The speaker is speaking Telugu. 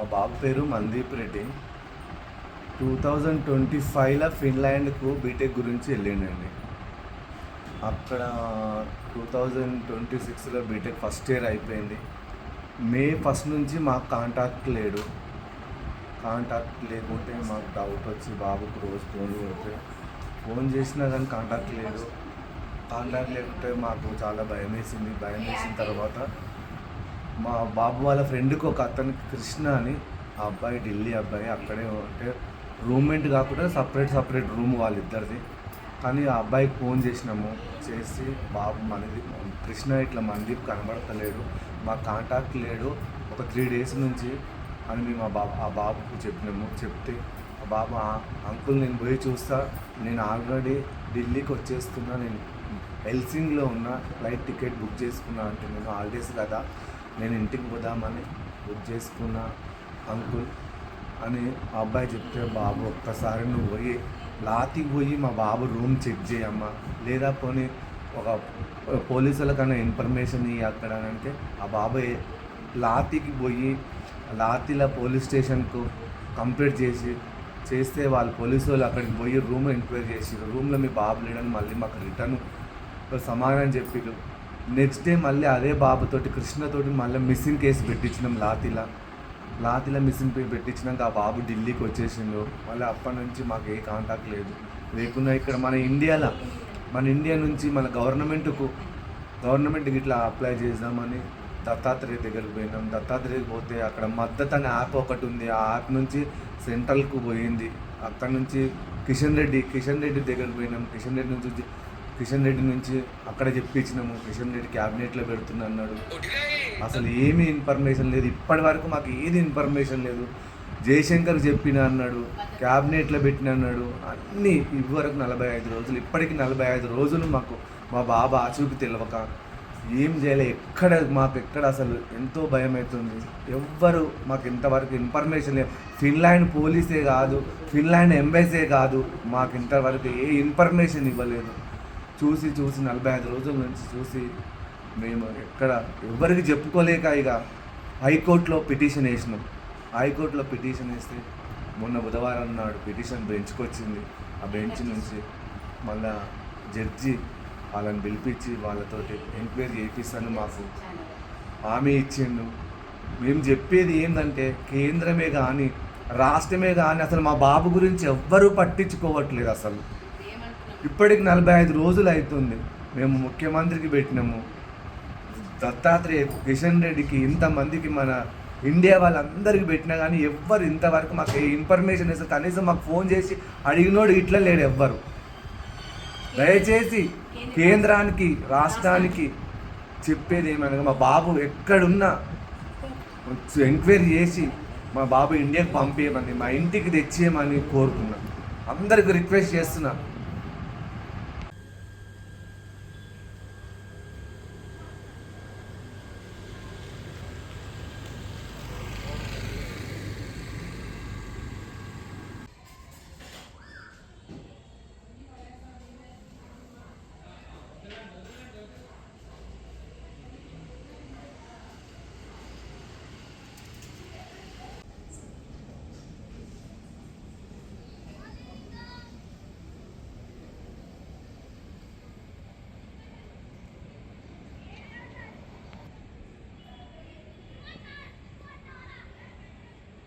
మా బాబు పేరు మందీప్ రెడ్డి. 2025లో ఫిన్లాండ్కు బీటెక్ గురించి వెళ్ళిండండి. అక్కడ 2026లో బీటెక్ ఫస్ట్ ఇయర్ అయిపోయింది. మే 1 నుంచి మాకు కాంటాక్ట్ లేకుంటే మాకు డౌట్ వచ్చి బాబుకు రోజు ఫోన్ చేసినా కానీ కాంటాక్ట్ లేకుంటే మాకు చాలా భయం వేసిన తర్వాత మా బాబు వాళ్ళ ఫ్రెండ్కి ఒక అతనికి కృష్ణ అని ఆ అబ్బాయి ఢిల్లీ అబ్బాయి అక్కడే అంటే రూమ్మేట్ కాకుండా సపరేట్ రూమ్ వాళ్ళిద్దరిది. కానీ ఆ అబ్బాయికి ఫోన్ చేసి బాబు మనది కృష్ణ ఇట్లా మందీప్ కనబడతలేడు, మా కాంటాక్ట్ లేడు ఒక 3 days నుంచి అని మేము ఆ బాబుకు చెప్తే ఆ బాబు అంకుల్ నేను పోయి చూస్తా, నేను ఆల్రెడీ ఢిల్లీకి వచ్చేస్తున్నా, నేను హెల్సింగ్లో ఉన్న ఫ్లైట్ టికెట్ బుక్ చేసుకున్నా అంటే నేను హాలిడేస్ కదా నేను ఇంటికి పోదామని బుక్ చేసుకున్నా అంకుల్ అని ఆ అబ్బాయి చెప్తే, బాబు ఒక్కసారి నువ్వు పోయి లాతికి పోయి మా బాబు రూమ్ చెక్ చేయమ్మా, లేదా పోనీ ఒక పోలీసులకన్నా ఇన్ఫర్మేషన్ ఇవ్వ అక్కడ అంటే ఆ బాబాయ్ లాతికి పోయి లాతిలో పోలీస్ స్టేషన్కు కంప్లైంట్ చేస్తే వాళ్ళు పోలీసు వాళ్ళు అక్కడికి పోయి రూమ్ ఎంక్వైరీ చేసిరు. రూమ్లో మీ బాబు లేడని మళ్ళీ మాకు రిటర్న్ సమాధానం చెప్పిరు. నెక్స్ట్ డే మళ్ళీ అదే బాబుతోటి కృష్ణతోటి మళ్ళీ మిస్సింగ్ కేసు పెట్టించినాం. లాతిలో మిస్సింగ్ పెట్టించినాక ఆ బాబు ఢిల్లీకి వచ్చేసిండు. మళ్ళీ అప్పటి నుంచి మాకు ఏ కాంటాక్ట్ లేకుండా ఇక్కడ మన ఇండియా నుంచి మన గవర్నమెంట్కి ఇట్లా అప్లై చేద్దామని దత్తాత్రేయ దగ్గరికి పోయినాం. దత్తాత్రేయకి పోతే అక్కడ మద్దతు అనే యాప్ ఒకటి ఉంది, ఆ యాప్ నుంచి సెంట్రల్కు పోయింది. అక్కడ నుంచి కిషన్ రెడ్డి దగ్గరికి పోయినాం. కిషన్ రెడ్డి నుంచి అక్కడ చెప్పించినాము. కిషన్ రెడ్డి క్యాబినెట్లో పెడుతున్నా అన్నాడు. అసలు ఏమీ ఇన్ఫర్మేషన్ లేదు, ఇప్పటి వరకు మాకు ఏది ఇన్ఫర్మేషన్ లేదు. జయశంకర్ చెప్పిన అన్నాడు, క్యాబినెట్లో పెట్టిన అన్నాడు. అన్నీ ఇదివరకు 45 రోజులు, ఇప్పటికి 45 రోజులు మాకు మా బాబా ఆచూకి తెలియక ఏం చేయలే. ఎక్కడ అసలు ఎంతో భయం అవుతుంది. ఎవ్వరు మాకు ఇంతవరకు ఇన్ఫర్మేషన్ లేదు. ఫిన్లాండ్ పోలీసే కాదు, ఫిన్లాండ్ ఎంబసీ కాదు, మాకు ఇంతవరకు ఏ ఇన్ఫర్మేషన్ ఇవ్వలేదు. చూసి 45 రోజుల నుంచి చూసి మేము ఎవరికి చెప్పుకోలేక ఇక హైకోర్టులో పిటిషన్ వేసినాం. హైకోర్టులో పిటిషన్ వేస్తే మొన్న బుధవారం నాడు పిటిషన్ బెంచ్కి వచ్చింది. ఆ బెంచ్ నుంచి మళ్ళా జడ్జి వాళ్ళని పిలిపించి వాళ్ళతోటి ఎంక్వైరీ చేయిస్తాను మాకు హామీ ఇచ్చిండు. మేము చెప్పేది ఏంటంటే కేంద్రమే కానీ రాష్ట్రమే కానీ అసలు మా బాబు గురించి ఎవ్వరూ పట్టించుకోవట్లేదు. అసలు ఇప్పటికి 45 రోజులు అవుతుంది. మేము ముఖ్యమంత్రికి పెట్టినాము, దత్తాత్రేయ, కిషన్ రెడ్డికి, ఇంతమందికి మన ఇండియా వాళ్ళందరికీ పెట్టినా కానీ ఎవ్వరు ఇంతవరకు మాకు ఏ ఇన్ఫర్మేషన్ ఇస్తారు. కనీసం మాకు ఫోన్ చేసి అడిగినోడు ఇట్లా లేడు ఎవ్వరు. దయచేసి కేంద్రానికి రాష్ట్రానికి చెప్పేది ఏమనగా మా బాబు ఎక్కడున్నా ఎంక్వైరీ చేసి మా బాబు ఇండియాకి పంపేయమని, మా ఇంటికి తెచ్చేయమని కోరుకున్నాను. అందరికి రిక్వెస్ట్ చేస్తున్నా.